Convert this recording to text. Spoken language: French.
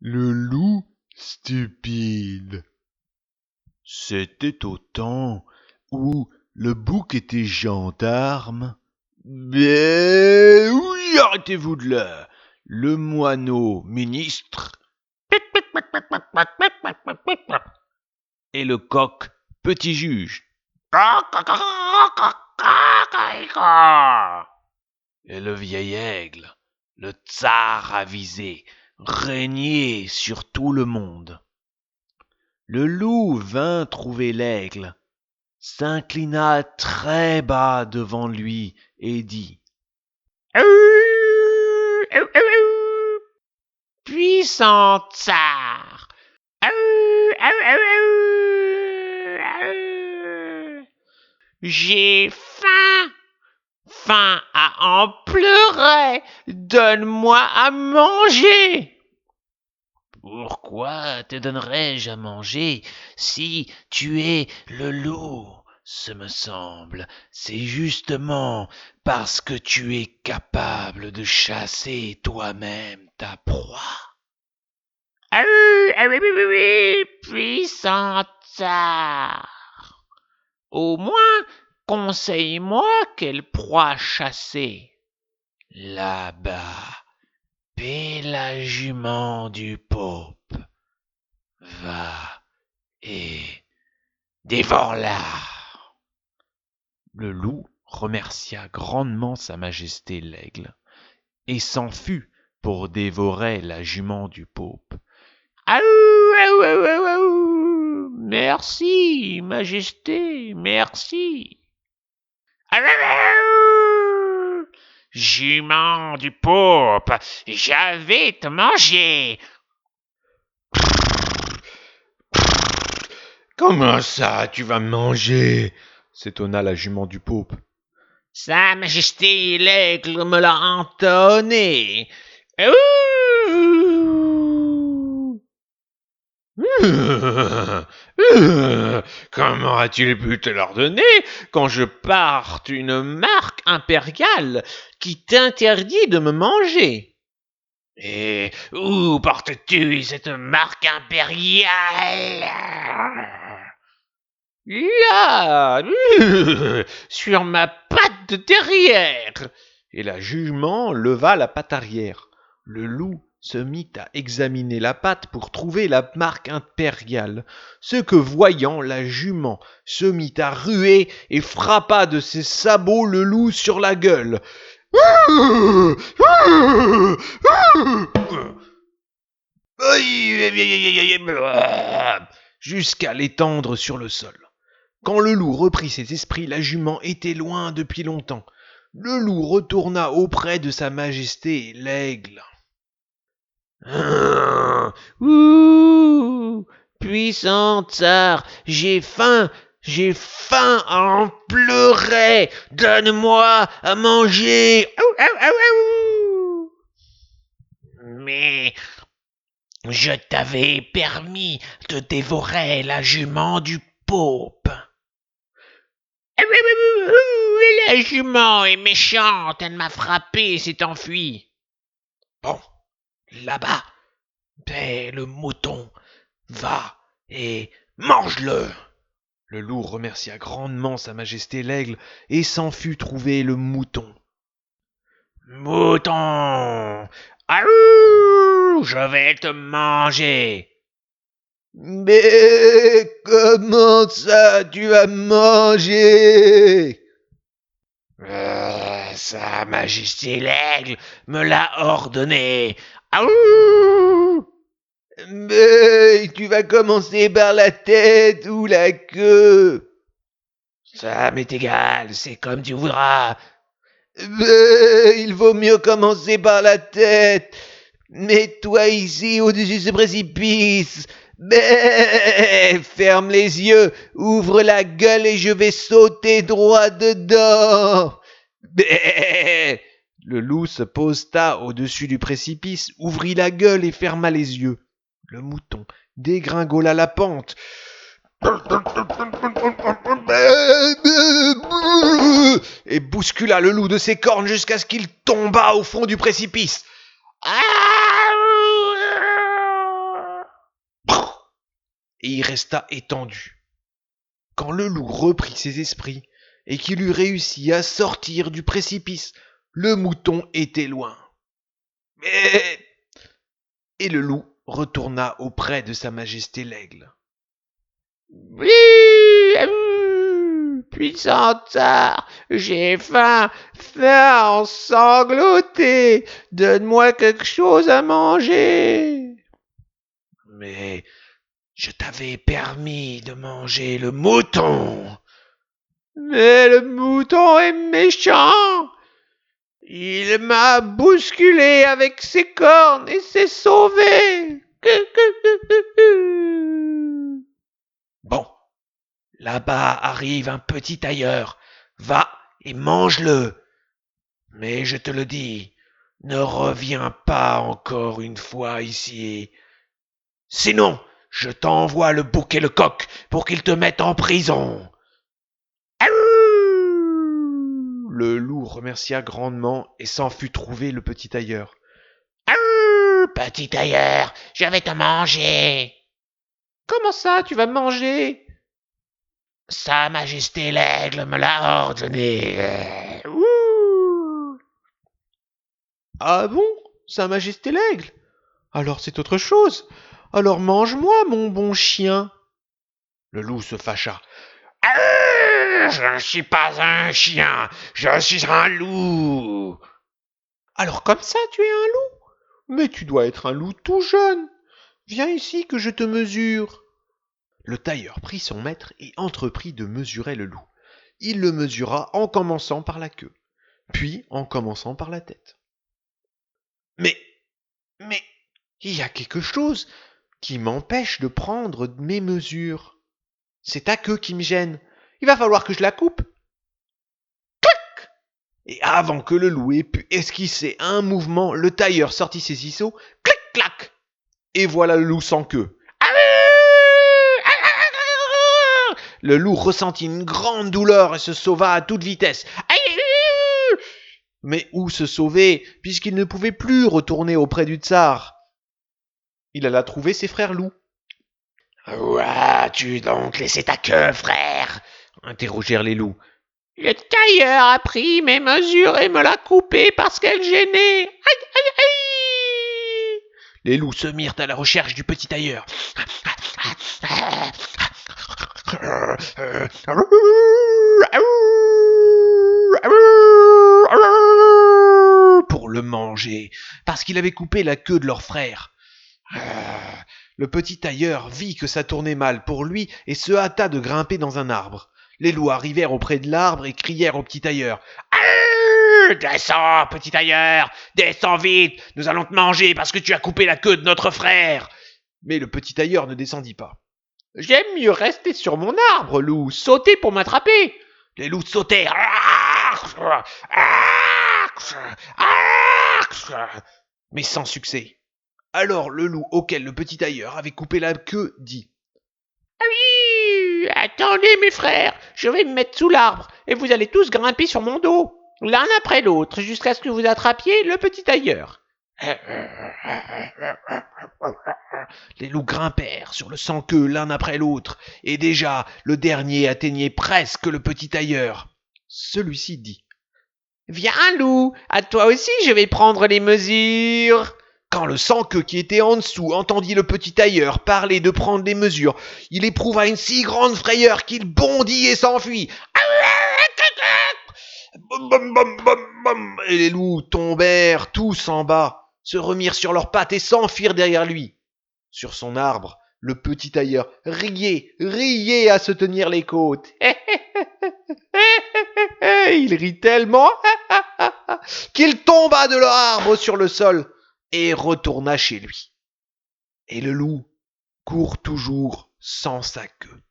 Le loup stupide. C'était au temps où le bouc était gendarme. Mais oui, arrêtez-vous de là. Le moineau ministre. Et le coq petit juge. Et le vieil aigle, le tsar avisé, régnait sur tout le monde. Le loup vint trouver l'aigle, s'inclina très bas devant lui et dit Puissant tsar, j'ai faim, faim à en pleurer, donne-moi à manger. Pourquoi te donnerais-je à manger si tu es le loup? Ce me semble, c'est justement parce que tu es capable de chasser toi-même ta proie. Oui, puissant tsar. Au moins, conseille-moi quelle proie chasser. Là-bas, paie la jument du pope. Va et dévore-la. Le loup remercia grandement sa majesté l'aigle et s'en fut pour dévorer la jument du pope. Merci, majesté, merci. Jument du pope, je vais te manger. Comment ça, tu vas me manger? S'étonna la jument du pope. Sa majesté l'aigle me l'a entonné. Comment a-t-il pu te l'ordonner quand je porte une marque impériale qui t'interdit de me manger? Et où portes-tu cette marque impériale? Là, sur ma patte de derrière. Et la jument leva la patte arrière. Le loup se mit à examiner la patte pour trouver la marque impériale. Ce que voyant, la jument se mit à ruer et frappa de ses sabots le loup sur la gueule. Jusqu'à l'étendre sur le sol. Quand le loup reprit ses esprits, la jument était loin depuis longtemps. Le loup retourna auprès de sa majesté l'aigle. Puissant tsar, j'ai faim à en pleurer. Donne-moi à manger. Mais je t'avais permis de dévorer la jument du pope. La jument est méchante, elle m'a frappé et s'est enfuie. Bon, là-bas, paie le mouton. Va et mange-le. Le loup remercia grandement sa majesté l'aigle et s'en fut trouver le mouton. Mouton, je vais te manger. Mais comment ça tu vas manger? Sa majesté l'aigle me l'a ordonné. Mais tu vas commencer par la tête ou la queue? Ça m'est égal, c'est comme tu voudras. Mais il vaut mieux commencer par la tête. Mets-toi ici au-dessus de ce précipice. Mais ferme les yeux, ouvre la gueule et je vais sauter droit dedans. Mais le loup se posta au-dessus du précipice, ouvrit la gueule et ferma les yeux. Le mouton dégringola la pente et bouscula le loup de ses cornes jusqu'à ce qu'il tomba au fond du précipice. et y resta étendu. Quand le loup reprit ses esprits et qu'il eut réussi à sortir du précipice, le mouton était loin. Et le loup retourna auprès de sa majesté l'aigle. Oui, puissant tsar, j'ai faim, ensanglanté. Donne-moi quelque chose à manger. Mais je t'avais permis de manger le mouton. Mais le mouton est méchant. Il m'a bousculé avec ses cornes et s'est sauvé. Bon, là-bas arrive un petit tailleur. Va et mange-le. Mais je te le dis, ne reviens pas encore une fois ici. Sinon, je t'envoie le bouc et le coq pour qu'ils te mettent en prison. Le loup remercia grandement et s'en fut trouver le petit tailleur. Petit tailleur, je vais te manger. Comment ça, tu vas me manger? Sa Majesté l'aigle me l'a ordonné. Ah bon, Sa Majesté l'aigle? Alors c'est autre chose. Alors mange-moi, mon bon chien. Le loup se fâcha. Je ne suis pas un chien, je suis un loup. Alors comme ça, tu es un loup? Mais tu dois être un loup tout jeune. Viens ici que je te mesure. Le tailleur prit son maître et entreprit de mesurer le loup. Il le mesura en commençant par la queue, puis en commençant par la tête. Mais, il y a quelque chose qui m'empêche de prendre mes mesures. C'est ta queue qui me gêne. Il va falloir que je la coupe. Clac! Et avant que le loup ait pu esquisser un mouvement, le tailleur sortit ses ciseaux. Clic, clac! Et voilà le loup sans queue. Le loup ressentit une grande douleur et se sauva à toute vitesse. Mais où se sauver, puisqu'il ne pouvait plus retourner auprès du tsar? Il alla trouver ses frères loups. Où as-tu donc laissé ta queue, frère? Interrogèrent les loups. Le tailleur a pris mes mesures et me l'a coupée parce qu'elle gênait. Aïe, aïe, aïe! Les loups se mirent à la recherche du petit tailleur. Pour le manger, parce qu'il avait coupé la queue de leur frère. Le petit tailleur vit que ça tournait mal pour lui et se hâta de grimper dans un arbre. Les loups arrivèrent auprès de l'arbre et crièrent au petit tailleur. Descends, petit tailleur, descends vite, nous allons te manger parce que tu as coupé la queue de notre frère. Mais le petit tailleur ne descendit pas. J'aime mieux rester sur mon arbre, loup, sauter pour m'attraper. Les loups sautèrent. Mais sans succès. Alors le loup auquel le petit tailleur avait coupé la queue dit. Ah oui, attendez mes frères, je vais me mettre sous l'arbre et vous allez tous grimper sur mon dos, l'un après l'autre, jusqu'à ce que vous attrapiez le petit tailleur. Les loups grimpèrent sur le sans-queue l'un après l'autre, et déjà le dernier atteignait presque le petit tailleur. Celui-ci dit. Viens, loup, à toi aussi je vais prendre les mesures. Quand le sans-queue qui était en dessous entendit le petit tailleur parler de prendre les mesures, il éprouva une si grande frayeur qu'il bondit et s'enfuit. Et les loups tombèrent tous en bas, se remirent sur leurs pattes et s'enfuirent derrière lui. Sur son arbre, le petit tailleur riait à se tenir les côtes. Il rit tellement qu'il tomba de l'arbre sur le sol et retourna chez lui. Et le loup court toujours sans sa queue.